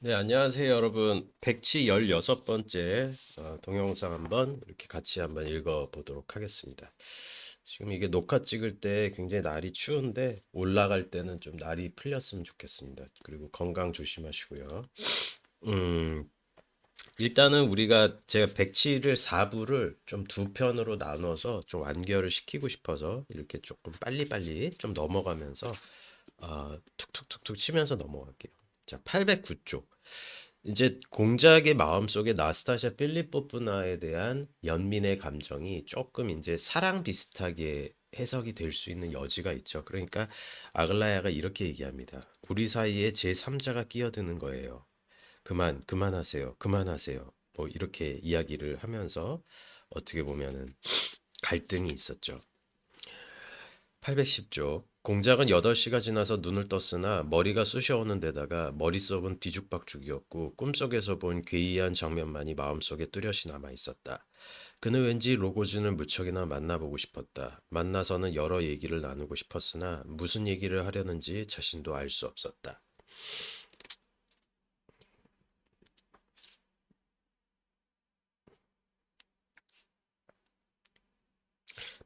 네, 안녕하세요, 여러분. 백치 16번째 동영상 한번 이렇게 같이 한번 읽어보도록 하겠습니다. 지금 이게 녹화 찍을 때 굉장히 날이 추운데 올라갈 때는 좀 날이 풀렸으면 좋겠습니다. 그리고 건강 조심하시고요. 음, 일단은 제가 백치를 4부를 좀 두 편으로 나눠서 좀 완결을 시키고 싶어서 이렇게 조금 빨리빨리 좀 넘어가면서 툭툭툭툭 치면서 넘어갈게요. 자, 809쪽. 이제 공작의 마음속에 나스타샤 필리포프나에 대한 연민의 감정이 조금 이제 사랑 비슷하게 해석이 될 수 있는 여지가 있죠. 그러니까 아글라야가 이렇게 얘기합니다. 우리 사이에 제3자가 끼어드는 거예요. 그만하세요. 그만하세요. 뭐 이렇게 이야기를 하면서 어떻게 보면은 갈등이 있었죠. 810쪽. 공작은 8시가 지나서 눈을 떴으나 머리가 쑤셔오는 데다가 머릿속은 뒤죽박죽이었고 꿈속에서 본 괴이한 장면만이 마음속에 뚜렷이 남아 있었다. 그는 왠지 로고준을 무척이나 만나보고 싶었다. 만나서는 여러 얘기를 나누고 싶었으나 무슨 얘기를 하려는지 자신도 알 수 없었다.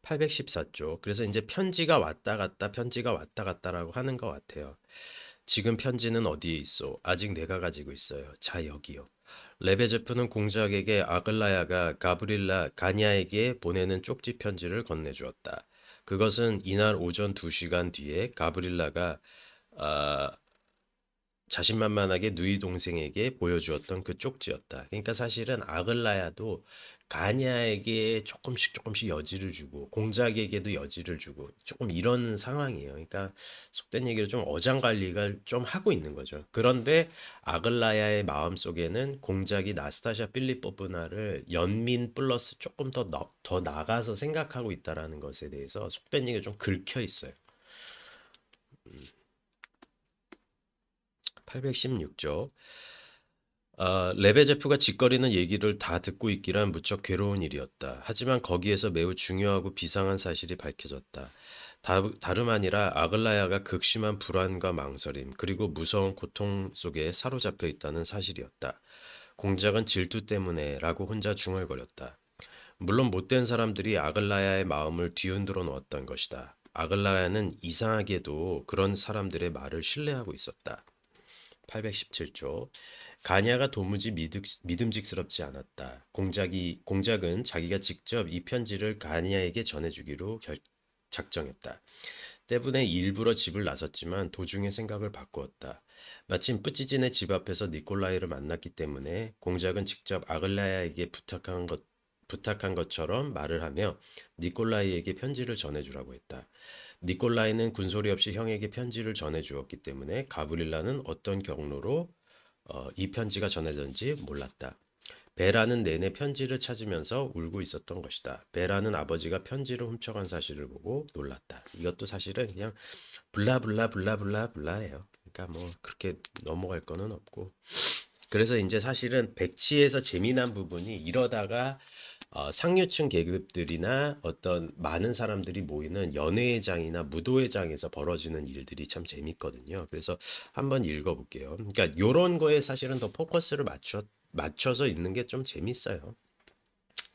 814쪽. 그래서 이제 편지가 왔다 갔다 편지가 왔다 갔다라고 하는 것 같아요. 지금 편지는 어디에 있어? 아직 내가 가지고 있어요. 자, 여기요. 레베제프는 공작에게 아글라야가 가브릴라 가냐에게 보내는 쪽지 편지를 건네주었다. 그것은 이날 오전 2시간 뒤에 가브릴라가 아, 자신만만하게 누이 동생에게 보여주었던 그 쪽지였다. 그러니까 사실은 아글라야도 가냐에게 조금씩 여지를 주고 공작에게도 여지를 주고 조금 이런 상황이에요. 그러니까 속된 얘기로 좀 어장관리가 좀 하고 있는 거죠. 그런데 아글라야의 마음속에는 공작이 나스타샤 필리포프나를 연민 플러스 조금 더 나가서 생각하고 있다라는 것에 대해서 속된 얘기가 좀 긁혀 있어요. 816쪽. 레베제프가 짓거리는 얘기를 다 듣고 있기란 무척 괴로운 일이었다. 하지만 거기에서 매우 중요하고 비상한 사실이 밝혀졌다. 다름 아니라 아글라야가 극심한 불안과 망설임, 그리고 무서운 고통 속에 사로잡혀 있다는 사실이었다. 공작은 질투 때문에 라고 혼자 중얼거렸다. 물론 못된 사람들이 아글라야의 마음을 뒤흔들어 놓았던 것이다. 아글라야는 이상하게도 그런 사람들의 말을 신뢰하고 있었다. 817조. 가냐가 도무지 믿음직스럽지 않았다. 공작은 자기가 직접 이 편지를 가냐에게 전해주기로 작정했다. 때문에 일부러 집을 나섰지만 도중에 생각을 바꾸었다. 마침 뿌찌진의 집 앞에서 니콜라이를 만났기 때문에 공작은 직접 아글라야에게 부탁한 것처럼 말을 하며 니콜라이에게 편지를 전해주라고 했다. 니콜라이는 군소리 없이 형에게 편지를 전해주었기 때문에 가브릴라는 어떤 경로로 이 편지가 전해졌는지 몰랐다. 베라는 내내 편지를 찾으면서 울고 있었던 것이다. 베라는 아버지가 편지를 훔쳐간 사실을 보고 놀랐다. 이것도 사실은 그냥 블라블라블라블라블라예요. 그러니까 뭐 그렇게 넘어갈 거는 없고. 그래서 이제 사실은 백치에서 재미난 부분이 이러다가 상류층 계급들이나 어떤 많은 사람들이 모이는 연회장이나 무도회장에서 벌어지는 일들이 참 재밌거든요. 그래서 한번 읽어볼게요. 그러니까 요런 거에 사실은 더 포커스를 맞춰서 읽는 게 좀 재밌어요.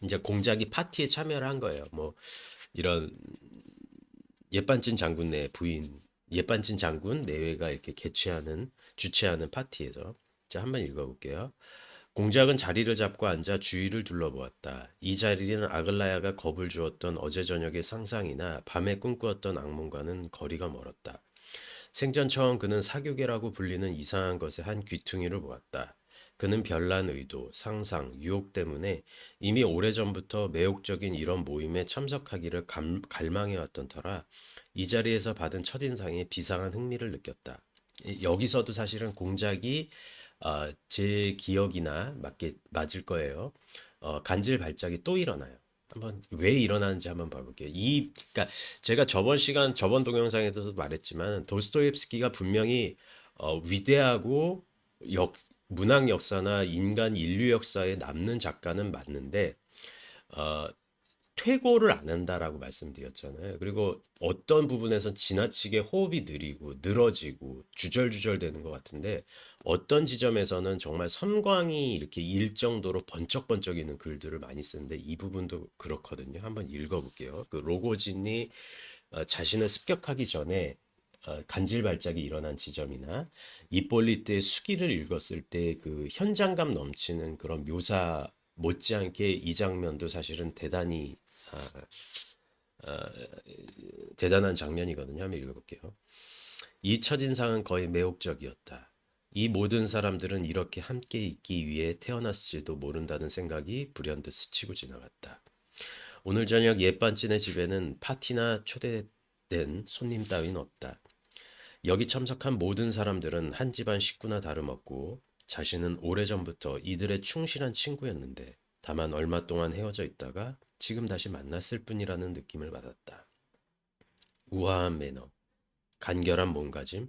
이제 공작이 파티에 참여를 한 거예요. 뭐 이런 옛반진 장군 내 부인, 옛반진 장군 내외가 이렇게 주최하는 파티에서. 자, 한번 읽어볼게요. 공작은 자리를 잡고 앉아 주위를 둘러보았다. 이 자리는 아글라야가 겁을 주었던 어제 저녁의 상상이나 밤에 꿈꾸었던 악몽과는 거리가 멀었다. 생전 처음 그는 사교계라고 불리는 이상한 것의 한 귀퉁이를 보았다. 그는 별난 의도, 상상, 유혹 때문에 이미 오래전부터 매혹적인 이런 모임에 참석하기를 갈망해왔던 터라 이 자리에서 받은 첫인상에 비상한 흥미를 느꼈다. 여기서도 사실은 공작이 제 기억이나 맞을 거예요. 간질 발작이 또 일어나요. 한번 왜 일어나는지 한번 봐볼게요. 그러니까 제가 저번 동영상에서도 말했지만 도스토옙스키가 분명히 위대하고 역 문학 역사나 인간 인류 역사에 남는 작가는 맞는데 어, 퇴고를 안 한다라고 말씀드렸잖아요. 그리고 어떤 부분에선 지나치게 호흡이 느리고 늘어지고 주절주절 되는 것 같은데 어떤 지점에서는 정말 섬광이 이렇게 일 정도로 번쩍번쩍이는 글들을 많이 쓰는데 이 부분도 그렇거든요. 한번 읽어볼게요. 그 로고진이 자신을 습격하기 전에 간질 발작이 일어난 지점이나 이폴리트의 수기를 읽었을 때 그 현장감 넘치는 그런 묘사 못지않게 이 장면도 사실은 대단한 장면이거든요. 한번 읽어볼게요. 이 첫인상은 거의 매혹적이었다. 이 모든 사람들은 이렇게 함께 있기 위해 태어났을지도 모른다는 생각이 불현듯 스치고 지나갔다. 오늘 저녁 옛반진의 집에는 파티나 초대된 손님 따윈 없다. 여기 참석한 모든 사람들은 한 집안 식구나 다름없고 자신은 오래전부터 이들의 충실한 친구였는데 다만 얼마 동안 헤어져 있다가 지금 다시 만났을 뿐이라는 느낌을 받았다. 우아한 매너, 간결한 몸가짐,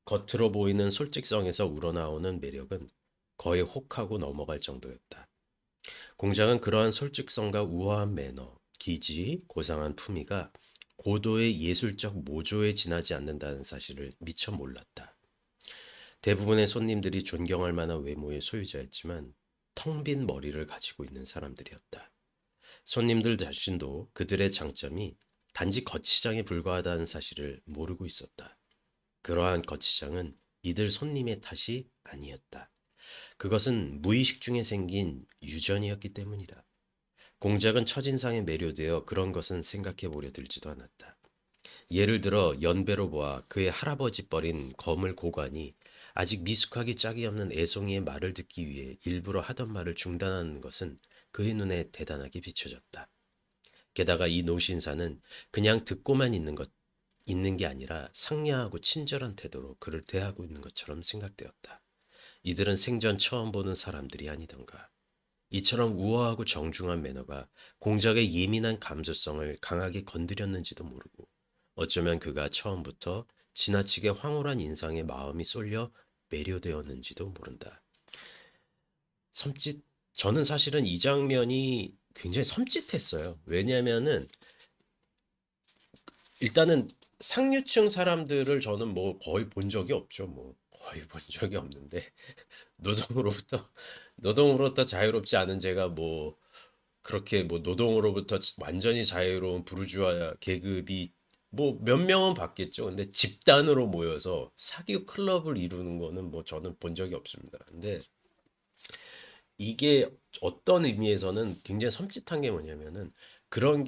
겉으로 보이는 솔직성에서 우러나오는 매력은 거의 혹하고 넘어갈 정도였다. 공장은 그러한 솔직성과 우아한 매너, 기지, 고상한 품위가 고도의 예술적 모조에 지나지 않는다는 사실을 미처 몰랐다. 대부분의 손님들이 존경할 만한 외모의 소유자였지만 텅 빈 머리를 가지고 있는 사람들이었다. 손님들 자신도 그들의 장점이 단지 거치장에 불과하다는 사실을 모르고 있었다. 그러한 거치장은 이들 손님의 탓이 아니었다. 그것은 무의식 중에 생긴 유전이었기 때문이다. 공작은 첫인상에 매료되어 그런 것은 생각해 보려 들지도 않았다. 예를 들어 연배로 보아 그의 할아버지 뻘인 거물 고관이 아직 미숙하기 짝이 없는 애송이의 말을 듣기 위해 일부러 하던 말을 중단하는 것은 그의 눈에 대단하게 비춰졌다. 게다가 이 노신사는 그냥 듣고만 있는 게 아니라 상냥하고 친절한 태도로 그를 대하고 있는 것처럼 생각되었다. 이들은 생전 처음 보는 사람들이 아니던가. 이처럼 우아하고 정중한 매너가 공작의 예민한 감수성을 강하게 건드렸는지도 모르고 어쩌면 그가 처음부터 지나치게 황홀한 인상에 마음이 쏠려 매료되었는지도 모른다. 섬찟, 저는 사실은 이 장면이 굉장히 섬찟했어요. 왜냐면은 일단은 상류층 사람들을 저는 뭐 거의 본 적이 없죠. 뭐 거의 본 적이 없는데 노동으로부터 노동으로부터 자유롭지 않은 제가 뭐 그렇게 뭐 노동으로부터 완전히 자유로운 부르주아 계급이 뭐 몇 명은 봤겠죠. 근데 집단으로 모여서 사기업 클럽을 이루는 거는 뭐 저는 본 적이 없습니다. 근데 이게 어떤 의미에서는 굉장히 섬찟한 게 뭐냐면은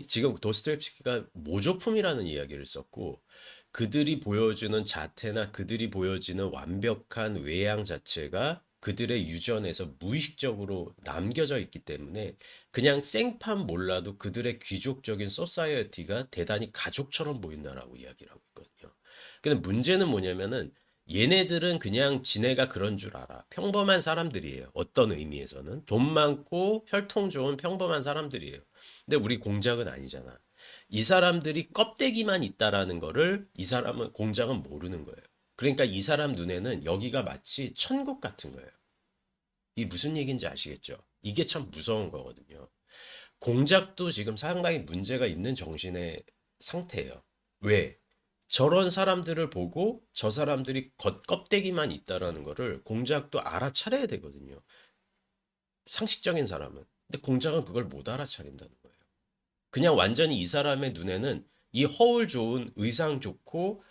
지금 도스토옙스키가 모조품이라는 이야기를 썼고 그들이 보여주는 자태나 그들이 보여지는 완벽한 외양 자체가 그들의 유전에서 무의식적으로 남겨져 있기 때문에 그냥 생판 몰라도 그들의 귀족적인 소사이어티가 대단히 가족처럼 보인다라고 이야기를 하고 있거든요. 근데 문제는 뭐냐면은 얘네들은 그냥 지네가 그런 줄 알아. 평범한 사람들이에요. 어떤 의미에서는. 돈 많고 혈통 좋은 평범한 사람들이에요. 근데 우리 공작은 아니잖아. 이 사람들이 껍데기만 있다라는 거를 이 사람은 공작은 모르는 거예요. 그러니까 이 사람 눈에는 여기가 마치 천국 같은 거예요. 이 무슨 얘기인지 아시겠죠? 이게 참 무서운 거거든요. 공작도 지금 상당히 문제가 있는 정신의 상태예요. 왜? 저런 사람들을 보고 저 사람들이 겉껍데기만 있다라는 거를 공작도 알아차려야 되거든요. 상식적인 사람은. 근데 공작은 그걸 못 알아차린다는 거예요. 그냥 완전히 이 사람의 눈에는 이 허울 좋은 의상 좋고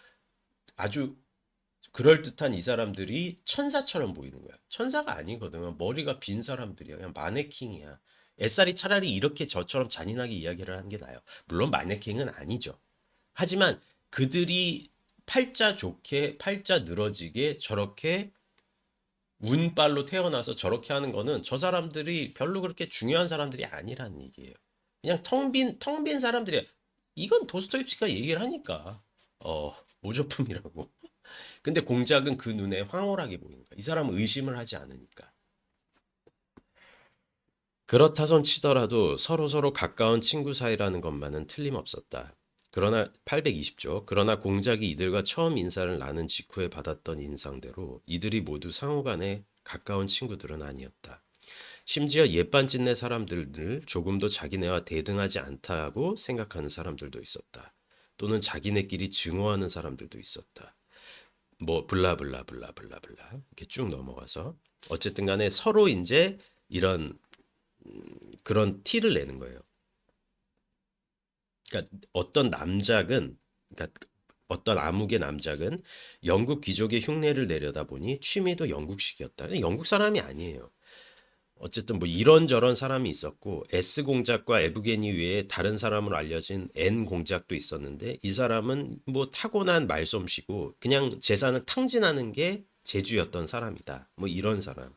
아주 그럴듯한 이 사람들이 천사처럼 보이는 거야. 천사가 아니거든. 머리가 빈 사람들이야. 그냥 마네킹이야. 햇살이 차라리 이렇게 저처럼 잔인하게 이야기를 하는 게 나아요. 물론 마네킹은 아니죠. 하지만 그들이 팔자 좋게 팔자 늘어지게 저렇게 운빨로 태어나서 저렇게 하는 거는 저 사람들이 별로 그렇게 중요한 사람들이 아니라는 얘기예요. 그냥 텅빈 사람들이야. 이건 도스토옙스키가 얘기를 하니까 모조품이라고. 근데 공작은 그 눈에 황홀하게 보이는 거야. 이 사람은 의심을 하지 않으니까. 그렇다손 치더라도 서로서로 가까운 친구 사이라는 것만은 틀림없었다. 그러나 820조. 그러나 공작이 이들과 처음 인사를 나눈 직후에 받았던 인상대로 이들이 모두 상호간에 가까운 친구들은 아니었다. 심지어 옛반짓내 사람들을 조금도 자기네와 대등하지 않다고 생각하는 사람들도 있었다. 또는 자기네끼리 증오하는 사람들도 있었다. 뭐 블라블라 블라블라 블라 이렇게 쭉 넘어가서 어쨌든 간에 서로 이제 이런 그런 티를 내는 거예요. 그러니까 어떤 남작은 그러니까 어떤 암흑의 남작은 영국 귀족의 흉내를 내려다 보니 취미도 영국식이었다. 영국 사람이 아니에요. 어쨌든 뭐 이런저런 사람이 있었고 S 공작과 에브게니 외에 다른 사람으로 알려진 N 공작도 있었는데 이 사람은 뭐 타고난 말솜씨고 그냥 재산을 탕진하는 게 재주였던 사람이다. 뭐 이런 사람.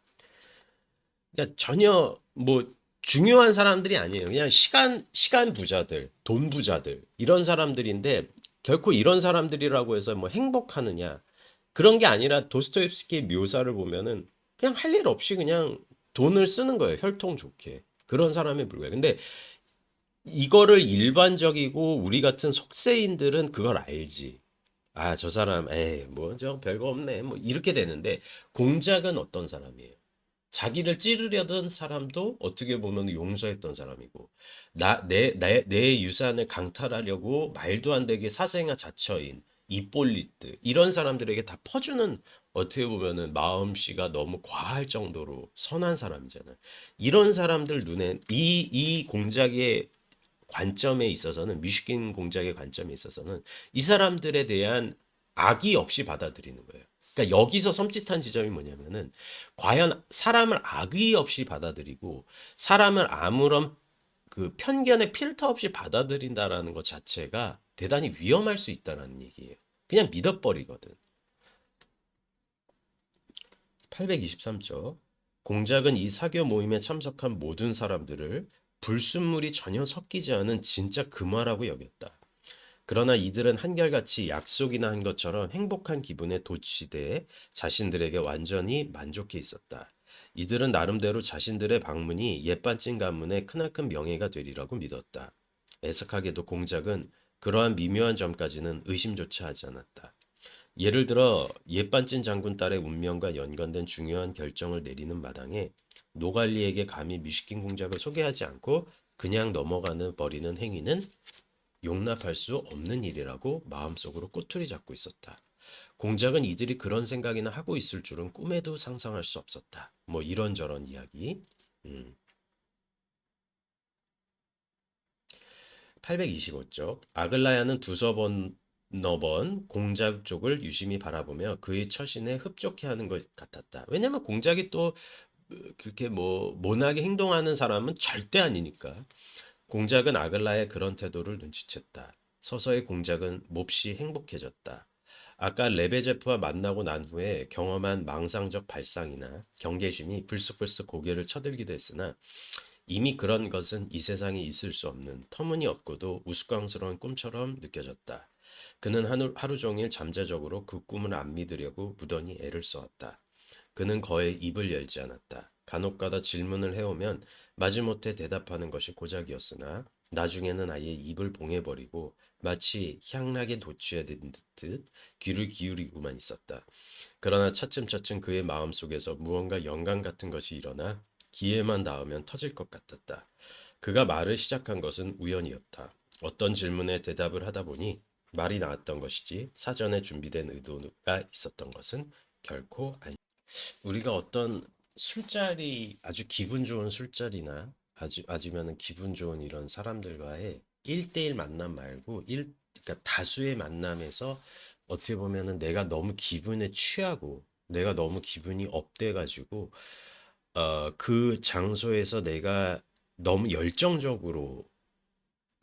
그러니까 전혀 뭐 중요한 사람들이 아니에요. 그냥 시간 부자들, 돈 부자들 이런 사람들인데 결코 이런 사람들이라고 해서 뭐 행복하느냐 그런 게 아니라 도스토옙스키의 묘사를 보면은 그냥 할 일 없이 그냥 돈을 쓰는 거예요. 혈통 좋게. 그런 사람에 불과해요. 근데 이거를 일반적이고 우리 같은 속세인들은 그걸 알지. 아, 저 사람, 에이, 뭐, 저 별거 없네. 뭐, 이렇게 되는데, 공작은 어떤 사람이에요? 자기를 찌르려던 사람도 어떻게 보면 용서했던 사람이고, 내 유산을 강탈하려고 말도 안 되게 사생아 자처인 이폴리트, 이런 사람들에게 다 퍼주는 어떻게 보면은 마음씨가 너무 과할 정도로 선한 사람이잖아요. 이런 사람들 눈엔 이 공작의 관점에 있어서는 미슈킨 공작의 관점에 있어서는 이 사람들에 대한 악의 없이 받아들이는 거예요. 그러니까 여기서 섬찟한 지점이 뭐냐면은 과연 사람을 악의 없이 받아들이고 사람을 아무런 그 편견의 필터 없이 받아들인다라는 것 자체가 대단히 위험할 수 있다라는 얘기예요. 그냥 믿어버리거든. 823쪽. 공작은 이 사교 모임에 참석한 모든 사람들을 불순물이 전혀 섞이지 않은 진짜 금화라고 여겼다. 그러나 이들은 한결같이 약속이나 한 것처럼 행복한 기분에 도취돼 자신들에게 완전히 만족해 있었다. 이들은 나름대로 자신들의 방문이 옛반찐 가문의 크나큰 명예가 되리라고 믿었다. 애석하게도 공작은 그러한 미묘한 점까지는 의심조차 하지 않았다. 예를 들어 옛반찐 장군 딸의 운명과 연관된 중요한 결정을 내리는 마당에 노갈리에게 감히 미시킨 공작을 소개하지 않고 그냥 넘어가는 버리는 행위는 용납할 수 없는 일이라고 마음속으로 꼬투리 잡고 있었다. 공작은 이들이 그런 생각이나 하고 있을 줄은 꿈에도 상상할 수 없었다. 뭐 이런저런 이야기. 음. 825쪽. 아글라야는 두서너 번 공작 쪽을 유심히 바라보며 그의 처신에 흡족해하는 것 같았다. 왜냐면 공작이 또 그렇게 뭐 모나게 행동하는 사람은 절대 아니니까. 공작은 아글라의 그런 태도를 눈치챘다. 서서히 공작은 몹시 행복해졌다. 아까 레베제프와 만나고 난 후에 경험한 망상적 발상이나 경계심이 불쑥불쑥 고개를 쳐들기도 했으나 이미 그런 것은 이 세상에 있을 수 없는 터무니없고도 우스꽝스러운 꿈처럼 느껴졌다. 그는 하루 종일 잠재적으로 그 꿈을 안 믿으려고 무던히 애를 써왔다. 그는 거의 입을 열지 않았다. 간혹가다 질문을 해오면 마지못해 대답하는 것이 고작이었으나 나중에는 아예 입을 봉해버리고 마치 향락에 도취해든 듯 귀를 기울이고만 있었다. 그러나 차츰차츰 그의 마음속에서 무언가 영감 같은 것이 일어나 기회만 닿으면 터질 것 같았다. 그가 말을 시작한 것은 우연이었다. 어떤 질문에 대답을 하다 보니 말이 나왔던 것이지 사전에 준비된 의도가 있었던 것은 결코 아니. 우리가 어떤 술자리 아주 기분 좋은 술자리나 아니면은 기분 좋은 이런 사람들과의 1대1 만남 말고 그러니까 다수의 만남에서 어떻게 보면은 내가 너무 기분에 취하고 내가 너무 기분이 업돼 가지고 그 장소에서 내가 너무 열정적으로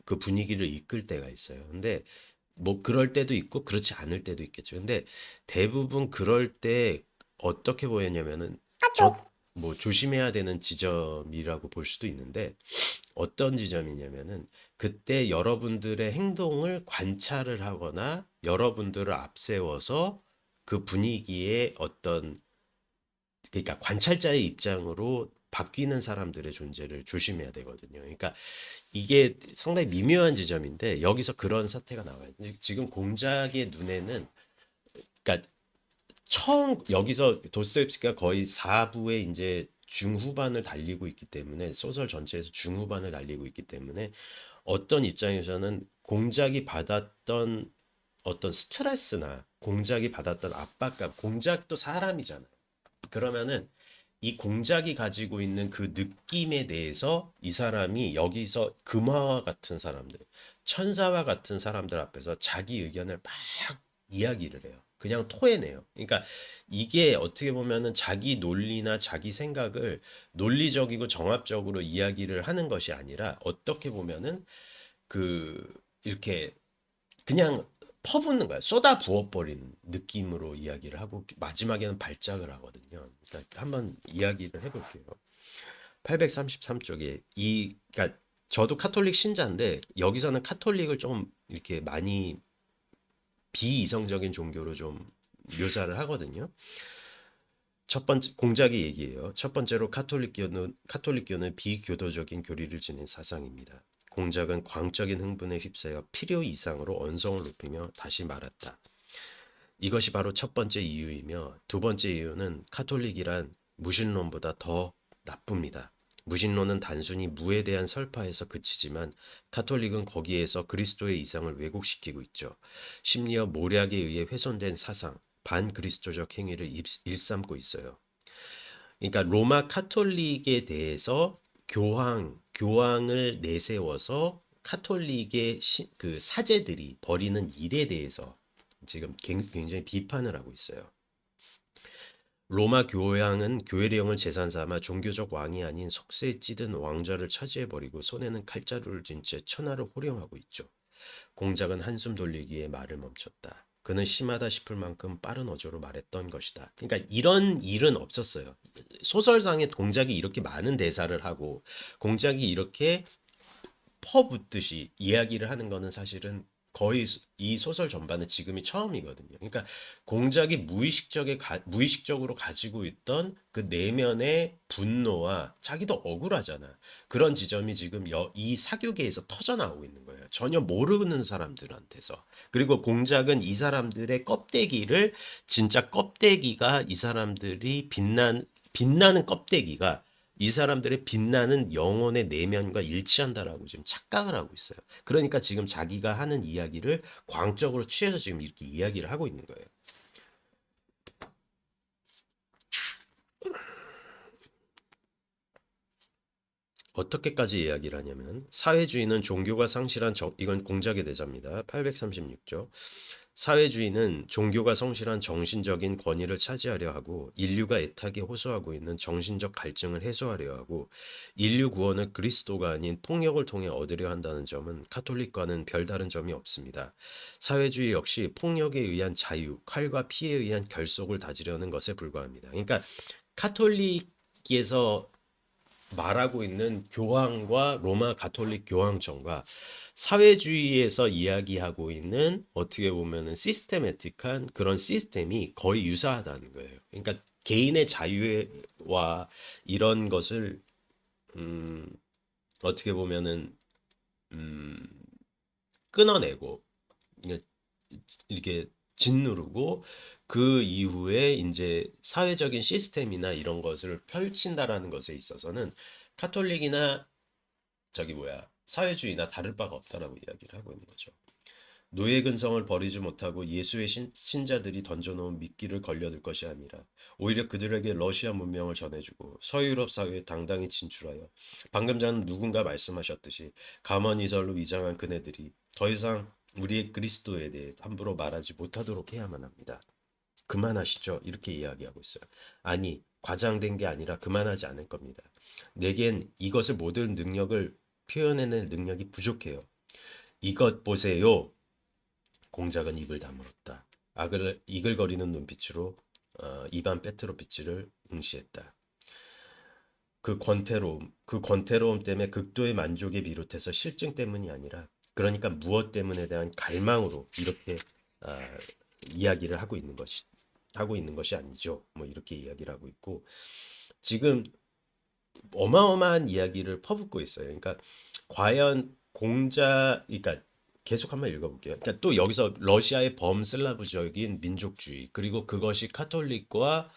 그 분위기를 이끌 때가 있어요. 근데 뭐 그럴 때도 있고 그렇지 않을 때도 있겠죠. 근데 대부분 그럴 때 어떻게 보였냐면은 뭐 조심해야 되는 지점이라고 볼 수도 있는데 어떤 지점이냐면은 그때 여러분들의 행동을 관찰을 하거나 여러분들을 앞세워서 그 분위기에 어떤 그러니까 관찰자의 입장으로 바뀌는 사람들의 존재를 조심해야 되거든요. 그러니까 이게 상당히 미묘한 지점인데 여기서 그런 사태가 나와요. 지금 공작의 눈에는 그러니까 처음 여기서 도스토옙스키가 거의 4부에 이제 중후반을 달리고 있기 때문에 소설 전체에서 중후반을 달리고 있기 때문에 어떤 입장에서는 공작이 받았던 어떤 스트레스나 공작이 받았던 압박감, 공작도 사람이잖아요. 그러면은 이 공작이 가지고 있는 그 느낌에 대해서 이 사람이 여기서 금화와 같은 사람들, 천사와 같은 사람들 앞에서 자기 의견을 막 이야기를 해요. 그냥 토해내요. 그러니까 이게 어떻게 보면은 자기 논리나 자기 생각을 논리적이고 정합적으로 이야기를 하는 것이 아니라 어떻게 보면은 그 이렇게 그냥 퍼붓는 거야. 쏟아 부어버리는 느낌으로 이야기를 하고 마지막에는 발작을 하거든요. 그러니까 한번 이야기를 해볼게요. 833쪽에 그러니까 저도 카톨릭 신자인데 여기서는 카톨릭을 좀 이렇게 많이 비이성적인 종교로 좀 묘사를 하거든요. 첫 번째 공작이 얘기해요. 첫 번째로 카톨릭교는 비교도적인 교리를 지닌 사상입니다. 공작은 광적인 흥분에 휩싸여 필요 이상으로 언성을 높이며 다시 말했다. 이것이 바로 첫 번째 이유이며 두 번째 이유는 카톨릭이란 무신론보다 더 나쁩니다. 무신론은 단순히 무에 대한 설파에서 그치지만 카톨릭은 거기에서 그리스도의 이상을 왜곡시키고 있죠. 심리어 모략에 의해 훼손된 사상, 반그리스도적 행위를 일삼고 있어요. 그러니까 로마 카톨릭에 대해서 교황을 내세워서 카톨릭의 그 사제들이 벌이는 일에 대해서 지금 굉장히 비판을 하고 있어요. 로마 교황은 교회령을 재산 삼아 종교적 왕이 아닌 속세에 찌든 왕좌를 차지해버리고 손에는 칼자루를 쥔 채 천하를 호령하고 있죠. 공작은 한숨 돌리기에 말을 멈췄다. 그는 심하다 싶을 만큼 빠른 어조로 말했던 것이다. 그러니까 이런 일은 없었어요. 소설상의 공작이 이렇게 많은 대사를 하고 공작이 이렇게 퍼붓듯이 이야기를 하는 거는 사실은 거의 이 소설 전반은 지금이 처음이거든요. 그러니까 공작이 무의식적으로 가지고 있던 그 내면의 분노와 자기도 억울하잖아. 그런 지점이 지금 이 사교계에서 터져 나오고 있는 거예요. 전혀 모르는 사람들한테서. 그리고 공작은 이 사람들의 껍데기를 진짜 껍데기가 이 사람들이 빛나는 껍데기가 이 사람들의 빛나는 영혼의 내면과 일치한다라고 지금 착각을 하고 있어요. 그러니까 지금 자기가 하는 이야기를 광적으로 취해서 지금 이렇게 이야기를 하고 있는 거예요. 어떻게까지 이야기를 하냐면 사회주의는 종교가 상실한 이건 공작의 대자입니다. 836조. 사회주의는 종교가 성실한 정신적인 권위를 차지하려 하고 인류가 애타게 호소하고 있는 정신적 갈증을 해소하려 하고 인류 구원을 그리스도가 아닌 폭력을 통해 얻으려 한다는 점은 카톨릭과는 별다른 점이 없습니다. 사회주의 역시 폭력에 의한 자유, 칼과 피에 의한 결속을 다지려는 것에 불과합니다. 그러니까 카톨릭에서 말하고 있는 교황과 로마 가톨릭 교황청과 사회주의에서 이야기하고 있는 어떻게 보면은 시스테매틱한 그런 시스템이 거의 유사하다는 거예요. 그러니까 개인의 자유와 이런 것을 음, 어떻게 보면은 음, 끊어내고 이렇게 짓누르고 그 이후에 이제 사회적인 시스템이나 이런 것을 펼친다라는 것에 있어서는 카톨릭이나 저기 뭐야 사회주의나 다를 바가 없다라고 이야기를 하고 있는 거죠. 노예 근성을 버리지 못하고 예수의 신자들이 던져놓은 미끼를 걸려들 것이 아니라 오히려 그들에게 러시아 문명을 전해주고 서유럽 사회에 당당히 진출하여 방금 전 누군가 말씀하셨듯이 가머니설로 위장한 그네들이 더 이상 우리의 그리스도에 대해 함부로 말하지 못하도록 해야만 합니다. 그만하시죠. 이렇게 이야기하고 있어요. 아니, 과장된 게 아니라 그만하지 않을 겁니다. 내겐 이것을 모든 능력을 표현해낼 능력이 부족해요. 이것 보세요. 공작은 입을 다물었다. 이글거리는 눈빛으로 이반 페트로비치를 응시했다. 그 권태로움 때문에 극도의 만족에 비롯해서 실증 때문이 아니라 그러니까 무엇 때문에 대한 갈망으로 이렇게 아, 이야기를 하고 있는 것이 아니죠. 뭐 이렇게 이야기를 하고 있고 지금 어마어마한 이야기를 퍼붓고 있어요. 그러니까 과연 그러니까 계속 한번 읽어볼게요. 그러니까 또 여기서 러시아의 범슬라브적인 민족주의 그리고 그것이 카톨릭과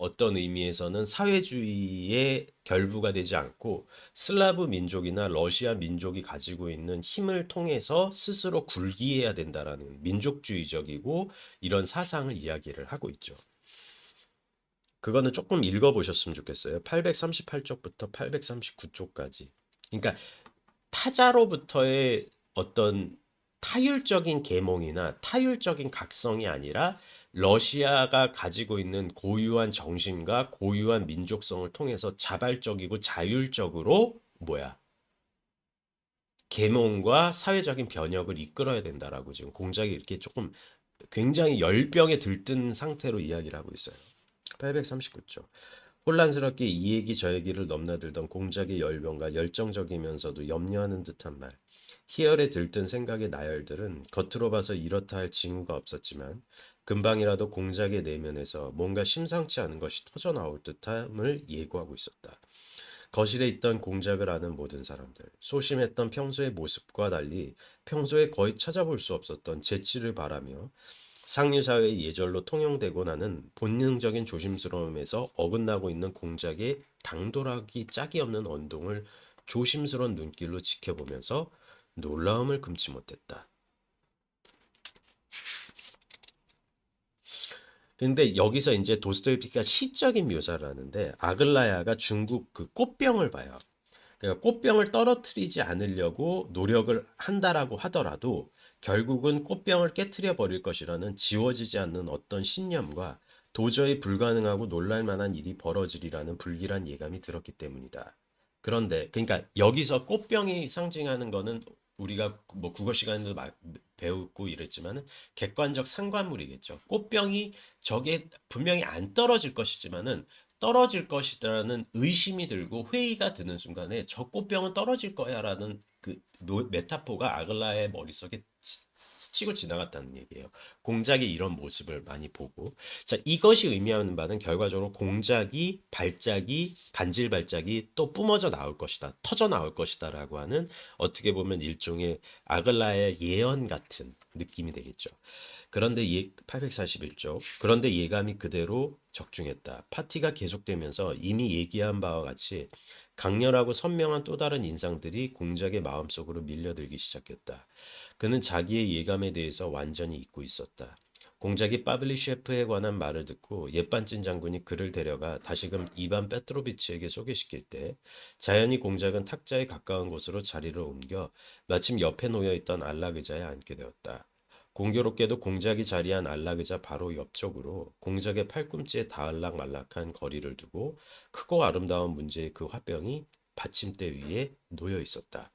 어떤 의미에서는 사회주의의 결부가 되지 않고 슬라브 민족이나 러시아 민족이 가지고 있는 힘을 통해서 스스로 굴기해야 된다라는 민족주의적이고 이런 사상을 이야기를 하고 있죠. 그거는 조금 읽어보셨으면 좋겠어요. 838쪽부터 839쪽까지. 그러니까 타자로부터의 어떤 타율적인 계몽이나 타율적인 각성이 아니라 러시아가 가지고 있는 고유한 정신과 고유한 민족성을 통해서 자발적이고 자율적으로 뭐야? 계몽과 사회적인 변혁을 이끌어야 된다라고 지금 공작이 이렇게 조금 굉장히 열병에 들뜬 상태로 이야기를 하고 있어요. 839쪽. 혼란스럽게 이 얘기 저 얘기를 넘나들던 공작의 열병과 열정적이면서도 염려하는 듯한 말. 희열에 들뜬 생각의 나열들은 겉으로 봐서 이렇다 할 징후가 없었지만 금방이라도 공작의 내면에서 뭔가 심상치 않은 것이 터져나올 듯함을 예고하고 있었다. 거실에 있던 공작을 아는 모든 사람들, 소심했던 평소의 모습과 달리 평소에 거의 찾아볼 수 없었던 재치를 바라며 상류사회의 예절로 통용되고 나는 본능적인 조심스러움에서 어긋나고 있는 공작의 당돌하기 짝이 없는 언동을 조심스러운 눈길로 지켜보면서 놀라움을 금치 못했다. 근데 여기서 이제 도스토옙스키가 시적인 묘사를 하는데 아글라야가 중국 그 꽃병을 봐요. 그러니까 꽃병을 떨어뜨리지 않으려고 노력을 한다라고 하더라도 결국은 꽃병을 깨트려 버릴 것이라는 지워지지 않는 어떤 신념과 도저히 불가능하고 놀랄 만한 일이 벌어지리라는 불길한 예감이 들었기 때문이다. 그런데 그러니까 여기서 꽃병이 상징하는 거는 우리가 뭐 국어 시간에도 배우고 이랬지만은 객관적 상관물이겠죠. 꽃병이 저게 분명히 안 떨어질 것이지만은 떨어질 것이라는 의심이 들고 회의가 드는 순간에 저 꽃병은 떨어질 거야라는 그 메타포가 아글라의 머릿속에 스치고 지나갔다는 얘기예요. 공작이 이런 모습을 많이 보고 자 이것이 의미하는 바는 결과적으로 공작이 발작이 간질 발작이 또 뿜어져 나올 것이다. 터져 나올 것이다라고 하는 어떻게 보면 일종의 아글라의 예언 같은 느낌이 되겠죠. 그런데 841쪽. 그런데 예감이 그대로 적중했다. 파티가 계속되면서 이미 얘기한 바와 같이 강렬하고 선명한 또 다른 인상들이 공작의 마음속으로 밀려들기 시작했다. 그는 자기의 예감에 대해서 완전히 잊고 있었다. 공작이 파블리 셰프에 관한 말을 듣고 옛반찐 장군이 그를 데려가 다시금 이반 페트로비치에게 소개시킬 때 자연히 공작은 탁자에 가까운 곳으로 자리를 옮겨 마침 옆에 놓여있던 안락 의자에 앉게 되었다. 공교롭게도 공작이 자리한 안락 의자 바로 옆쪽으로 공작의 팔꿈치에 닿을락말락한 거리를 두고 크고 아름다운 문제의 그 화병이 받침대 위에 놓여 있었다.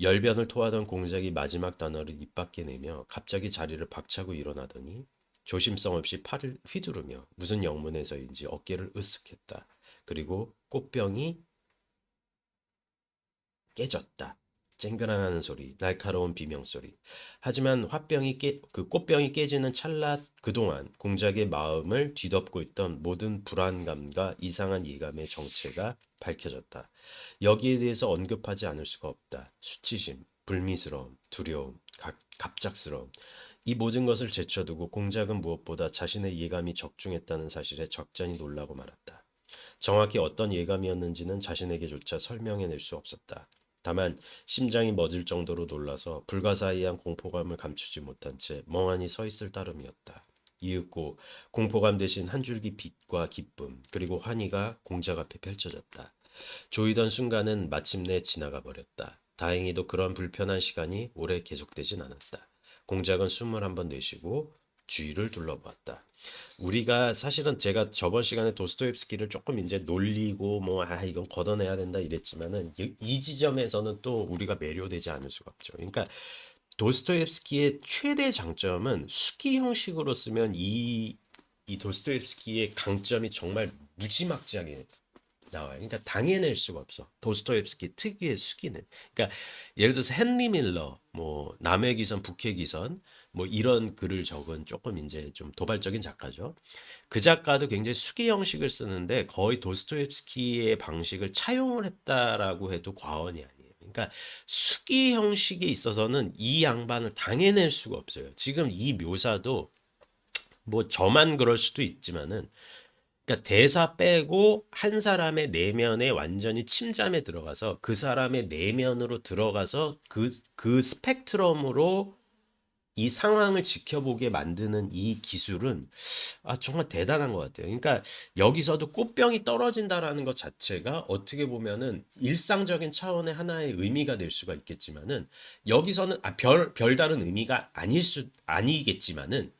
열변을 토하던 공작이 마지막 단어를 입 밖에 내며 갑자기 자리를 박차고 일어나더니 조심성 없이 팔을 휘두르며 무슨 영문에서인지 어깨를 으쓱했다. 그리고 꽃병이 깨졌다. 쨍그랑하는 소리, 날카로운 비명소리. 하지만 그 꽃병이 깨지는 찰나 그동안 공작의 마음을 뒤덮고 있던 모든 불안감과 이상한 예감의 정체가 밝혀졌다. 여기에 대해서 언급하지 않을 수가 없다. 수치심, 불미스러움, 두려움, 갑작스러움. 이 모든 것을 제쳐두고 공작은 무엇보다 자신의 예감이 적중했다는 사실에 적잖이 놀라고 말았다. 정확히 어떤 예감이었는지는 자신에게조차 설명해낼 수 없었다. 다만 심장이 멎을 정도로 놀라서 불가사의한 공포감을 감추지 못한 채 멍하니 서 있을 따름이었다. 이윽고 공포감 대신 한 줄기 빛과 기쁨 그리고 환희가 공작 앞에 펼쳐졌다. 조이던 순간은 마침내 지나가 버렸다. 다행히도 그런 불편한 시간이 오래 계속되진 않았다. 공작은 숨을 한번 내쉬고 주위를 둘러보았다. 우리가 사실은 제가 저번 시간에 도스토옙스키를 조금 이제 놀리고 뭐 이건 걷어내야 된다 이랬지만은 이 지점에서는 또 우리가 매료되지 않을 수가 없죠. 그러니까 도스토옙스키의 최대 장점은 수기 형식으로 쓰면 이 도스토옙스키의 강점이 정말 무지막지하게 나와요. 그러니까 당해낼 수가 없어. 도스토옙스키 특유의 수기는. 그러니까 예를 들어서 헨리 밀러, 뭐 남의 기선, 북의 기선, 뭐 이런 글을 적은 조금 이제 좀 도발적인 작가죠. 그 작가도 굉장히 수기 형식을 쓰는데 거의 도스토옙스키의 방식을 차용을 했다라고 해도 과언이 아니에요. 그러니까 수기 형식에 있어서는 이 양반을 당해낼 수가 없어요. 지금 이 묘사도 뭐 저만 그럴 수도 있지만은 그러니까 대사 빼고 한 사람의 내면에 완전히 침잠에 들어가서 그 사람의 내면으로 들어가서 그 스펙트럼으로 이 상황을 지켜보게 만드는 이 기술은 정말 대단한 것 같아요. 그러니까 여기서도 꽃병이 떨어진다라는 것 자체가 어떻게 보면은 일상적인 차원의 하나의 의미가 될 수가 있겠지만은 여기서는 별다른 의미가 아니겠지만은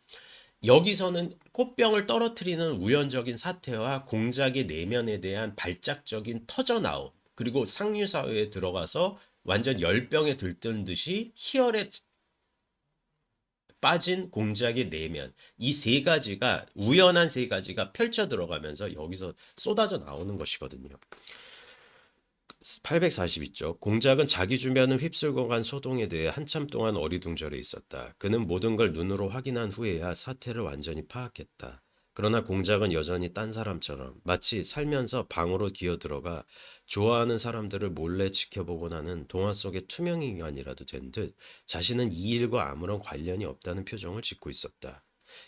여기서는 꽃병을 떨어뜨리는 우연적인 사태와 공작의 내면에 대한 발작적인 터져나옴 그리고 상류 사회에 들어가서 완전 열병에 들뜬 듯이 희열에 빠진 공작의 내면 이 세 가지가 우연한 세 가지가 펼쳐 들어가면서 여기서 쏟아져 나오는 것이거든요. 842쪽 공작은 자기 주변을 휩쓸고 간 소동에 대해 한참 동안 어리둥절해 있었다. 그는 모든 걸 눈으로 확인한 후에야 사태를 완전히 파악했다. 그러나 공작은 여전히 딴 사람처럼 마치 살면서 방으로 기어들어가 좋아하는 사람들을 몰래 지켜보곤 하는 동화 속의 투명 인간이라도 된 듯 자신은 이 일과 아무런 관련이 없다는 표정을 짓고 있었다.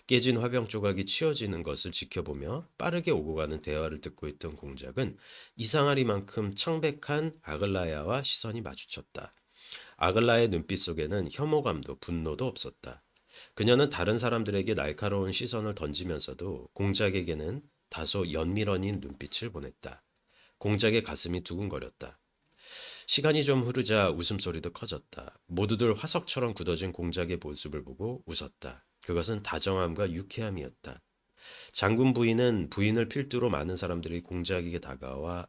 깨진 화병 조각이 치워지는 것을 지켜보며 빠르게 오고 가는 대화를 듣고 있던 공작은 이상하리만큼 창백한 아글라야와 시선이 마주쳤다. 아글라의 눈빛 속에는 혐오감도 분노도 없었다. 그녀는 다른 사람들에게 날카로운 시선을 던지면서도 공작에게는 다소 연밀언인 눈빛을 보냈다. 공작의 가슴이 두근거렸다. 시간이 좀 흐르자 웃음소리도 커졌다. 모두들 화석처럼 굳어진 공작의 모습을 보고 웃었다. 그것은 다정함과 유쾌함이었다. 장군 부인은 부인을 필두로 많은 사람들이 공작에게 다가와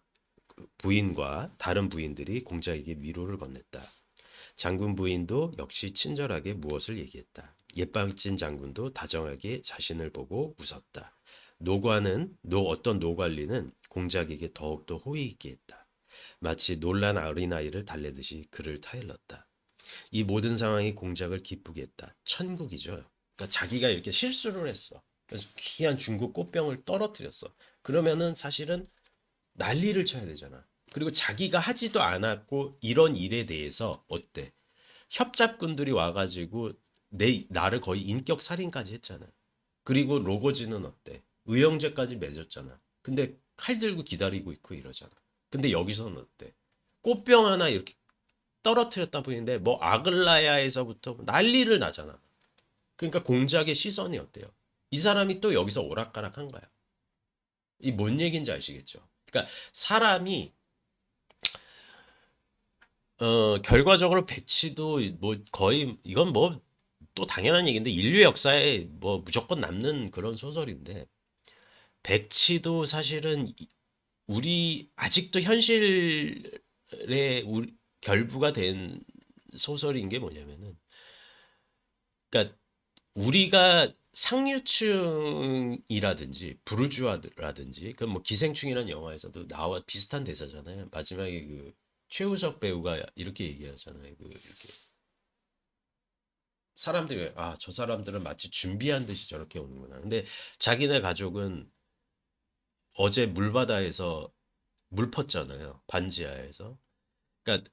부인과 다른 부인들이 공작에게 위로를 건넸다. 장군 부인도 역시 친절하게 무엇을 얘기했다. 옛방진 장군도 다정하게 자신을 보고 웃었다. 어떤 노관리는 공작에게 더욱더 호의 있게 했다. 마치 놀란 어린아이를 달래듯이 그를 타일렀다. 이 모든 상황이 공작을 기쁘게 했다. 천국이죠. 그러니까 자기가 이렇게 실수를 했어. 그래서 귀한 중국 꽃병을 떨어뜨렸어. 그러면은 사실은 난리를 쳐야 되잖아. 그리고 자기가 하지도 않았고 이런 일에 대해서 어때? 협잡꾼들이 와가지고 나를 거의 인격 살인까지 했잖아. 그리고 로고지는 어때? 의형제까지 맺었잖아. 근데 칼 들고 기다리고 있고 이러잖아. 근데 여기서는 어때? 꽃병 하나 이렇게 떨어뜨렸다 보이는데 뭐 아글라야에서부터 난리를 나잖아. 그러니까 공작의 시선이 어때요? 이 사람이 또 여기서 오락가락한 거야. 이 뭔 얘기인지 아시겠죠? 그러니까 사람이 결과적으로 배치도 뭐 거의 이건 뭐 또 당연한 얘기인데 인류 역사에 뭐 무조건 남는 그런 소설인데 배치도 사실은 우리 아직도 현실에 결부가 된 소설인 게 뭐냐면은 그러니까 우리가 상류층이라든지 부르주아라든지 그 뭐 기생충이라는 영화에서도 나와 비슷한 대사잖아요. 마지막에 그 최우석 배우가 이렇게 얘기하잖아요. 그 이렇게 사람들이 저 사람들은 마치 준비한 듯이 저렇게 오는구나. 근데 자기네 가족은 어제 물바다에서 물 펐잖아요. 반지하에서. 그러니까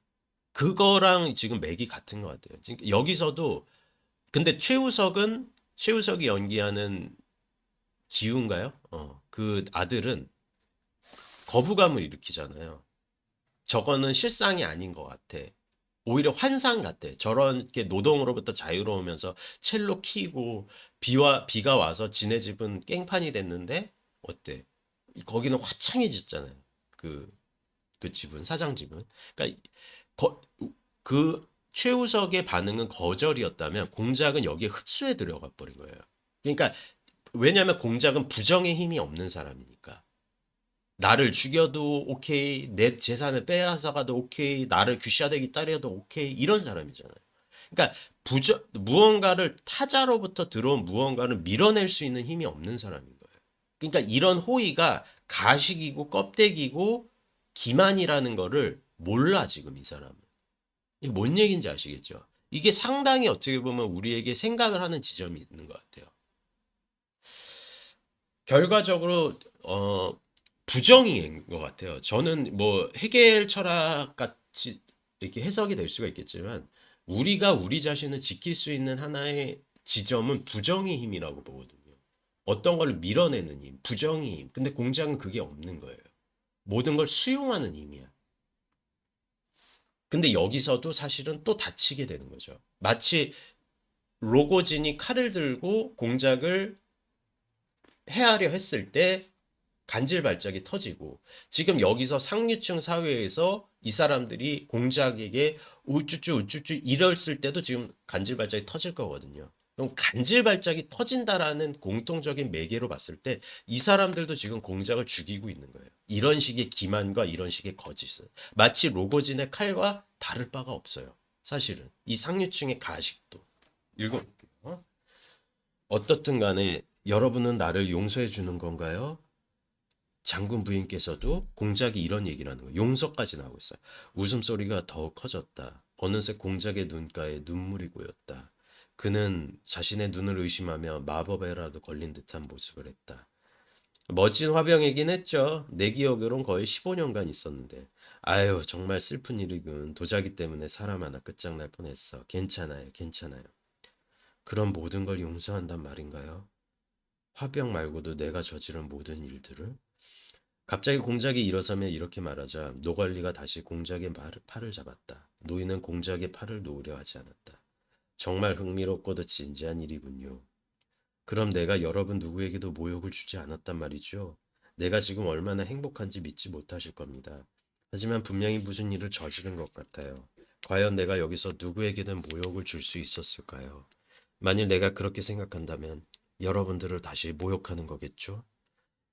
그거랑 지금 맥이 같은 것 같아요. 지금 여기서도 근데 최우석이 연기하는 기우인가요? 그 아들은 거부감을 일으키잖아요. 저거는 실상이 아닌 것 같아. 오히려 환상 같아. 저렇게 노동으로부터 자유로우면서 첼로 키고 비가 와서 지네 집은 깽판이 됐는데 어때? 거기는 화창해졌잖아요. 그, 그 집은 사장 집은. 그러니까 거- 그 최우석의 반응은 거절이었다면 공작은 여기에 흡수해 들어가 버린 거예요. 그러니까 왜냐하면 공작은 부정의 힘이 없는 사람이니까. 나를 죽여도 오케이, 내 재산을 빼앗아가도 오케이, 나를 귀샤대기 따려도 오케이, 이런 사람이잖아요. 그러니까 무언가를 타자로부터 들어온 무언가를 밀어낼 수 있는 힘이 없는 사람인 거예요. 그러니까 이런 호의가 가식이고 껍데기고 기만이라는 거를 몰라 지금 이 사람은. 이게 뭔 얘기인지 아시겠죠? 이게 상당히 어떻게 보면 우리에게 생각을 하는 지점이 있는 것 같아요. 결과적으로 부정인 것 같아요. 저는 뭐 해겔 철학 같이 이렇게 해석이 될 수가 있겠지만 우리가 우리 자신을 지킬 수 있는 하나의 지점은 부정의 힘이라고 보거든요. 어떤 걸 밀어내는 힘, 부정의 힘. 근데 공작은 그게 없는 거예요. 모든 걸 수용하는 힘이야. 근데 여기서도 사실은 또 다치게 되는 거죠. 마치 로고진이 칼을 들고 공작을 해하려 했을 때 간질발작이 터지고, 지금 여기서 상류층 사회에서 이 사람들이 공작에게 우쭈쭈 우쭈쭈 이랬을 때도 지금 간질발작이 터질 거거든요. 그럼 간질발작이 터진다라는 공통적인 매개로 봤을 때 이 사람들도 지금 공작을 죽이고 있는 거예요. 이런 식의 기만과 이런 식의 거짓은 마치 로고진의 칼과 다를 바가 없어요. 사실은 이 상류층의 가식도 읽어볼게요. 어떻든 간에 여러분은 나를 용서해 주는 건가요? 장군 부인께서도 공작이 이런 얘기를 하는 거예요. 용서까지 나오고 있어요. 웃음소리가 더욱 커졌다. 어느새 공작의 눈가에 눈물이 고였다. 그는 자신의 눈을 의심하며 마법에라도 걸린 듯한 모습을 했다. 멋진 화병이긴 했죠. 내 기억으론 거의 15년간 있었는데. 아유, 정말 슬픈 일이군. 도자기 때문에 사람 하나 끝장날 뻔했어. 괜찮아요, 괜찮아요. 그럼 모든 걸 용서한단 말인가요? 화병 말고도 내가 저지른 모든 일들을? 갑자기 공작이 일어서며 이렇게 말하자 노관리가 다시 공작의 팔을 잡았다. 노인은 공작의 팔을 놓으려 하지 않았다. 정말 흥미롭고도 진지한 일이군요. 그럼 내가 여러분 누구에게도 모욕을 주지 않았단 말이죠. 내가 지금 얼마나 행복한지 믿지 못하실 겁니다. 하지만 분명히 무슨 일을 저지른 것 같아요. 과연 내가 여기서 누구에게든 모욕을 줄 수 있었을까요? 만일 내가 그렇게 생각한다면 여러분들을 다시 모욕하는 거겠죠?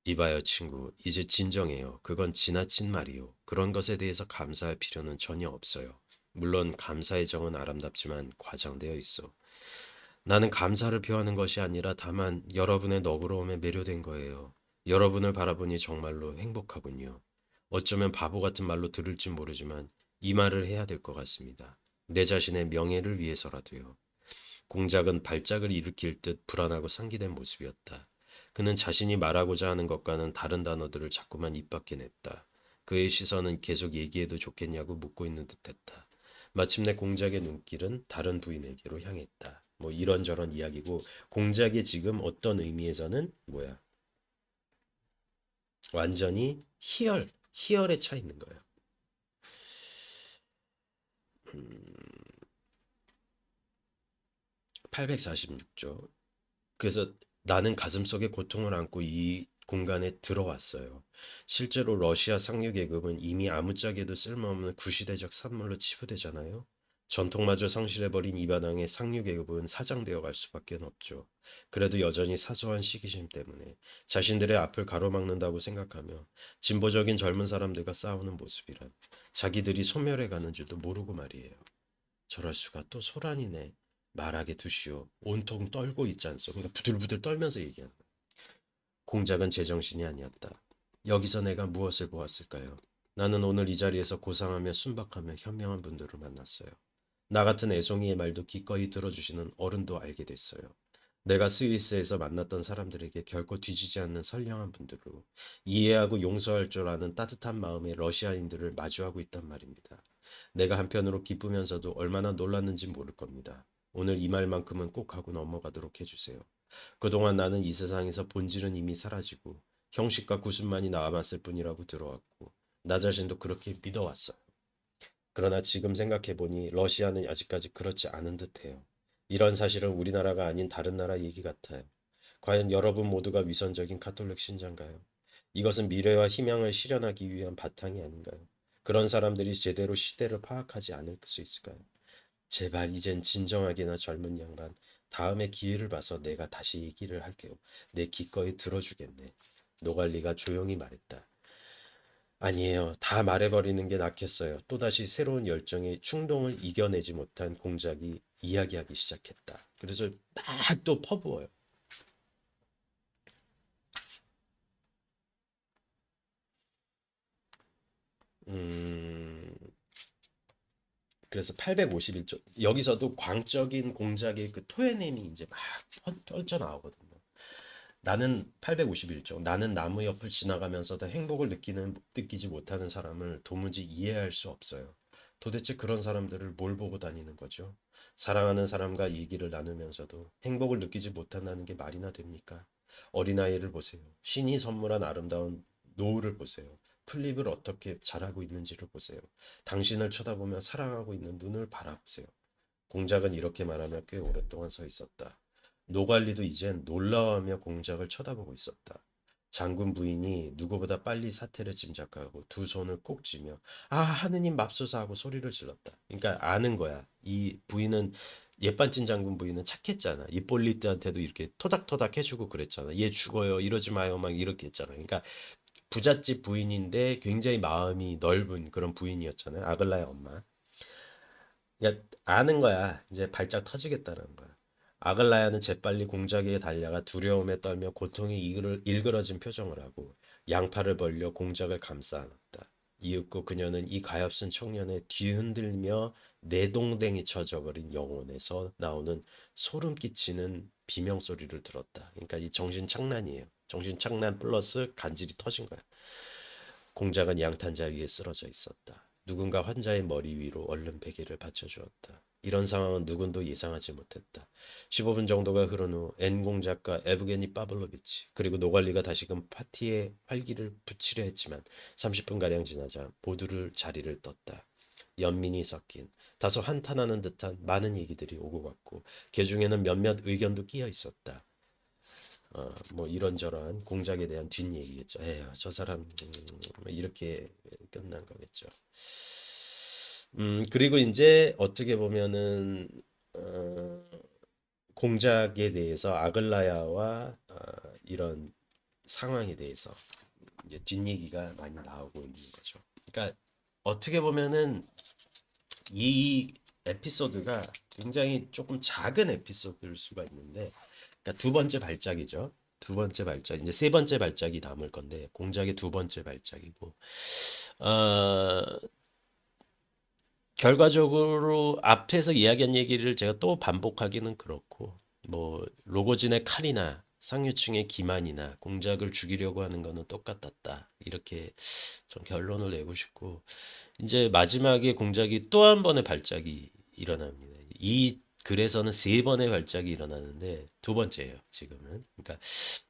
이봐요, 친구. 이제 진정해요. 그건 지나친 말이요. 그런 것에 대해서 감사할 필요는 전혀 없어요. 물론 감사의 정은 아름답지만 과장되어 있어. 나는 감사를 표하는 것이 아니라 다만 여러분의 너그러움에 매료된 거예요. 여러분을 바라보니 정말로 행복하군요. 어쩌면 바보 같은 말로 들을진 모르지만 이 말을 해야 될 것 같습니다. 내 자신의 명예를 위해서라도요. 공작은 발작을 일으킬 듯 불안하고 상기된 모습이었다. 그는 자신이 말하고자 하는 것과는 다른 단어들을 자꾸만 입 밖에 냈다. 그의 시선은 계속 얘기해도 좋겠냐고 묻고 있는 듯했다. 마침내 공작의 눈길은 다른 부인에게로 향했다. 뭐 이런저런 이야기고, 공작이 지금 어떤 의미에서는 뭐야? 완전히 희열에 차 있는 거예요. 846조. 그래서 나는 가슴속에 고통을 안고 이 공간에 들어왔어요. 실제로 러시아 상류 계급은 이미 아무짝에도 쓸모없는 구시대적 산물로 치부되잖아요. 전통마저 상실해버린 이 바닥의 상류 계급은 사장되어 갈 수밖에 없죠. 그래도 여전히 사소한 시기심 때문에 자신들의 앞을 가로막는다고 생각하며 진보적인 젊은 사람들과 싸우는 모습이란 자기들이 소멸해 가는 줄도 모르고 말이에요. 저럴 수가, 또 소란이네. 말하게 두시오. 온통 떨고 있지 않소. 그러니까 부들부들 떨면서 얘기하는 거야. 공작은 제정신이 아니었다. 여기서 내가 무엇을 보았을까요? 나는 오늘 이 자리에서 고상하며 순박하며 현명한 분들을 만났어요. 나 같은 애송이의 말도 기꺼이 들어주시는 어른도 알게 됐어요. 내가 스위스에서 만났던 사람들에게 결코 뒤지지 않는 선량한 분들로 이해하고 용서할 줄 아는 따뜻한 마음의 러시아인들을 마주하고 있단 말입니다. 내가 한편으로 기쁘면서도 얼마나 놀랐는지 모를 겁니다. 오늘 이 말만큼은 꼭 하고 넘어가도록 해주세요. 그동안 나는 이 세상에서 본질은 이미 사라지고 형식과 구순만이 남았을 뿐이라고 들어왔고 나 자신도 그렇게 믿어왔어요. 그러나 지금 생각해보니 러시아는 아직까지 그렇지 않은 듯해요. 이런 사실은 우리나라가 아닌 다른 나라 얘기 같아요. 과연 여러분 모두가 위선적인 카톨릭 신자인가요? 이것은 미래와 희망을 실현하기 위한 바탕이 아닌가요? 그런 사람들이 제대로 시대를 파악하지 않을 수 있을까요? 제발 이젠 진정하게나 젊은 양반. 다음에 기회를 봐서 내가 다시 얘기를 할게요. 내 기꺼이 들어주겠네. 노갈리가 조용히 말했다. 아니에요. 다 말해버리는 게 낫겠어요. 또다시 새로운 열정의 충동을 이겨내지 못한 공작이 이야기하기 시작했다. 그래서 막 또 퍼부어요. 음, 그래서 851조. 여기서도 광적인 공작의 그 토해냄이 이제 막 펼쳐 나오거든요. 나는 851조. 나는 나무 옆을 지나가면서도 행복을 느끼지 못하는 사람을 도무지 이해할 수 없어요. 도대체 그런 사람들을 뭘 보고 다니는 거죠? 사랑하는 사람과 얘기를 나누면서도 행복을 느끼지 못한다는 게 말이나 됩니까? 어린아이를 보세요. 신이 선물한 아름다운 노을을 보세요. 풀잎을 어떻게 자라고 있는지를 보세요. 당신을 쳐다보며 사랑하고 있는 눈을 바라보세요. 공작은 이렇게 말하며 꽤 오랫동안 서 있었다. 노관리도 이젠 놀라워하며 공작을 쳐다보고 있었다. 장군 부인이 누구보다 빨리 사태를 짐작하고 두 손을 꼭 쥐며 아 하느님 맙소사 하고 소리를 질렀다. 그러니까 아는 거야. 이 부인은 옛반진 장군 부인은 착했잖아. 이폴리트한테도 이렇게 토닥토닥 해주고 그랬잖아. 얘 죽어요. 이러지 마요. 막 이렇게 했잖아. 그러니까 부잣집 부인인데 굉장히 마음이 넓은 그런 부인이었잖아요. 아글라의 엄마. 그러니까 아는 거야. 이제 발작 터지겠다는 거야. 아글라야는 재빨리 공작에 달려가 두려움에 떨며 고통이 일그러진 표정을 하고 양팔을 벌려 공작을 감싸 안았다. 이윽고 그녀는 이 가엾은 청년의 뒤흔들며 내동댕이 쳐져버린 영혼에서 나오는 소름 끼치는 비명 소리를 들었다. 그러니까 이 정신 착란이에요. 정신 착란 플러스 간질이 터진 거야. 공작은 양탄자 위에 쓰러져 있었다. 누군가 환자의 머리 위로 얼른 베개를 받쳐주었다. 이런 상황은 누군도 예상하지 못했다. 15분 정도가 흐른 후 N 공작과 에브게니 파블로비치 그리고 노관리가 다시금 파티에 활기를 붙이려 했지만 30분가량 지나자 모두를 자리를 떴다. 연민이 섞인 다소 한탄하는 듯한 많은 얘기들이 오고 갔고 그 중에는 몇몇 의견도 끼어 있었다. 뭐 이런저런 공작에 대한 뒷얘기겠죠. 에휴, 저 사람 뭐 이렇게 끝난 거겠죠. 그리고 이제 어떻게 보면은 어, 공작에 대해서 아글라야와 이런 상황에 대해서 이제 뒷얘기가 많이 나오고 있는 거죠. 그러니까 어떻게 보면은 이 에피소드가 굉장히 조금 작은 에피소드일 수가 있는데, 그러니까 두 번째 발작이죠. 두 번째 발작, 이제 세 번째 발작이 남을 건데, 공작의 두 번째 발작이고, 어, 결과적으로 앞에서 이야기한 얘기를 제가 또 반복하기는 그렇고, 뭐, 로고진의 칼이나 상류층의 기만이나 공작을 죽이려고 하는 거는 똑같았다. 이렇게 좀 결론을 내고 싶고, 이제 마지막에 공작이 또 한 번의 발작이 일어납니다. 이 글에서는 세 번의 발작이 일어나는데 두 번째예요, 지금은. 그러니까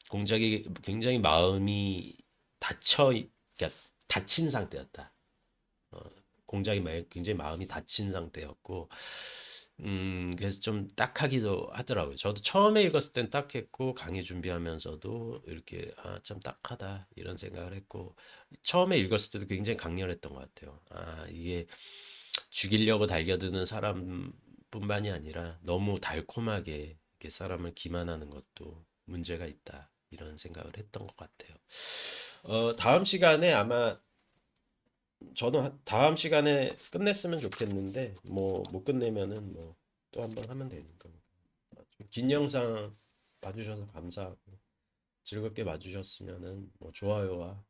공작이 굉장히 마음이 그러니까 다친 상태였다. 공작이 굉장히 마음이 다친 상태였고, 그래서 좀 딱하기도 하더라고요. 저도 처음에 읽었을 땐 딱했고, 강의 준비하면서도 이렇게, 아, 참 딱하다, 이런 생각을 했고, 처음에 읽었을 때도 굉장히 강렬했던 것 같아요. 아, 이게 죽이려고 달겨드는 사람뿐만이 아니라 너무 달콤하게 이렇게 사람을 기만하는 것도 문제가 있다. 이런 생각을 했던 것 같아요. 다음 시간에 아마 저는 다음 시간에 끝냈으면 좋겠는데 뭐 못 끝내면은 뭐 또 한번 하면 되니까. 긴 영상 봐주셔서 감사하고 즐겁게 봐주셨으면은 뭐 좋아요와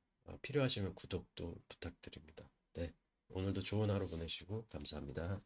필요하시면 구독도 부탁드립니다. 네, 오늘도 좋은 하루 보내시고 감사합니다.